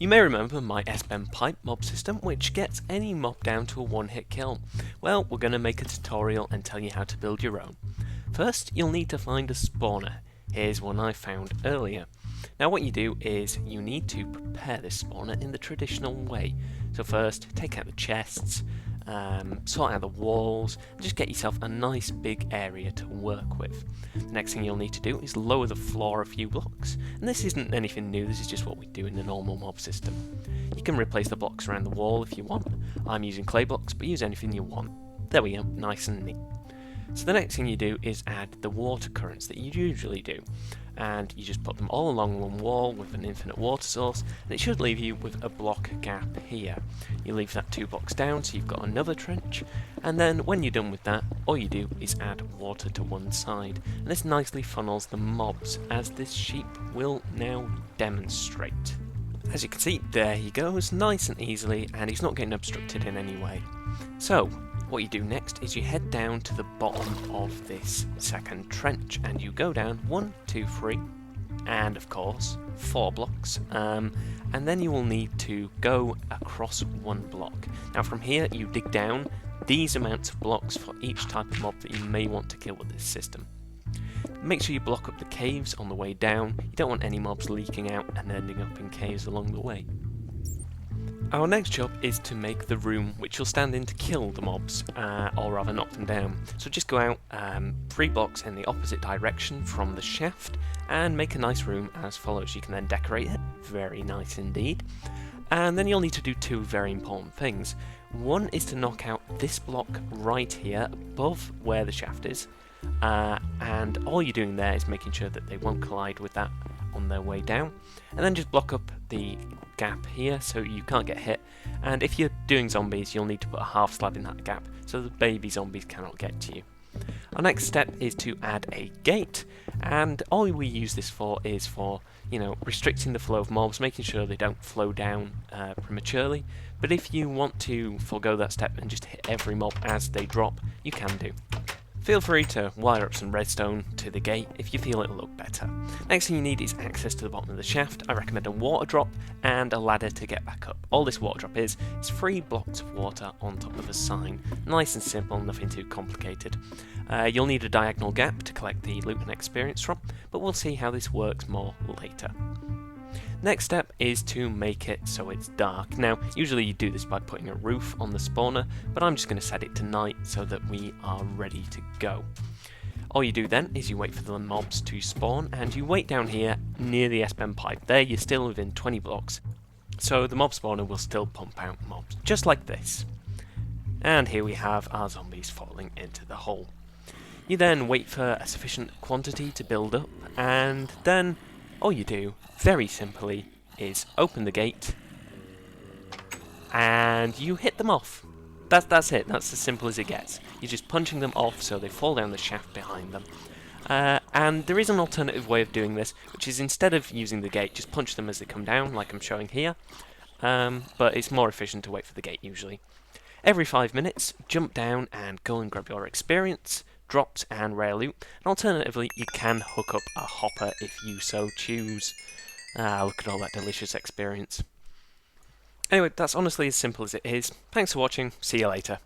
You may remember my S-Ben pipe mob system, which gets any mob down to a one-hit kill. Well, we're going to make a tutorial and tell you how to build your own. First, you'll need to find a spawner. Here's one I found earlier. Now what you do is you need to prepare this spawner in the traditional way. So first, take out the chests, sort out the walls, and just get yourself a nice big area to work with. The next thing you'll need to do is lower the floor a few blocks, and this isn't anything new, this is just what we do in the normal mob system. You can replace the blocks around the wall if you want. I'm using clay blocks, but use anything you want. There we go, nice and neat. So the next thing you do is add the water currents that you usually do, and you just put them all along one wall with an infinite water source, and it should leave you with a block gap here. You leave that 2 blocks down so you've got another trench, and then when you're done with that, all you do is add water to one side, and this nicely funnels the mobs, as this sheep will now demonstrate. As you can see, there he goes, nice and easily, and he's not getting obstructed in any way. So, what you do next is you head down to the bottom of this second trench and you go down 1, 2, 3 and of course 4 blocks, and then you will need to go across 1 block. Now from here you dig down these amounts of blocks for each type of mob that you may want to kill with this system. Make sure you block up the caves on the way down. You don't want any mobs leaking out and ending up in caves along the way. Our next job is to make the room which you'll stand in to kill the mobs, or rather knock them down. So just go out 3 blocks in the opposite direction from the shaft and make a nice room as follows. You can then decorate it, very nice indeed. And then you'll need to do 2 very important things. One is to knock out this block right here above where the shaft is, and all you're doing there is making sure that they won't collide with that on their way down, and then just block up the gap here so you can't get hit, and if you're doing zombies you'll need to put a half slab in that gap so the baby zombies cannot get to you. Our next step is to add a gate, and all we use this for is for, restricting the flow of mobs, making sure they don't flow down prematurely, but if you want to forego that step and just hit every mob as they drop, you can do. Feel free to wire up some redstone to the gate if you feel it'll look better. Next thing you need is access to the bottom of the shaft. I recommend a water drop and a ladder to get back up. All this water drop is 3 blocks of water on top of a sign. Nice and simple, nothing too complicated. You'll need a diagonal gap to collect the loot and experience from, but we'll see how this works more later. Next step is to make it so it's dark. Now, usually you do this by putting a roof on the spawner, but I'm just going to set it to night so that we are ready to go. All you do then is you wait for the mobs to spawn, and you wait down here near the S-Ben pipe. There you're still within 20 blocks, so the mob spawner will still pump out mobs, just like this. And here we have our zombies falling into the hole. You then wait for a sufficient quantity to build up, and then all you do, very simply, is open the gate and you hit them off. That's it, that's as simple as it gets. You're just punching them off so they fall down the shaft behind them. And there is an alternative way of doing this, which is instead of using the gate, just punch them as they come down, like I'm showing here. But it's more efficient to wait for the gate usually. Every 5 minutes, jump down and go and grab your experience, drops and rare loot, and alternatively you can hook up a hopper if you so choose. Look at all that delicious experience. Anyway, that's honestly as simple as it is. Thanks for watching, see you later.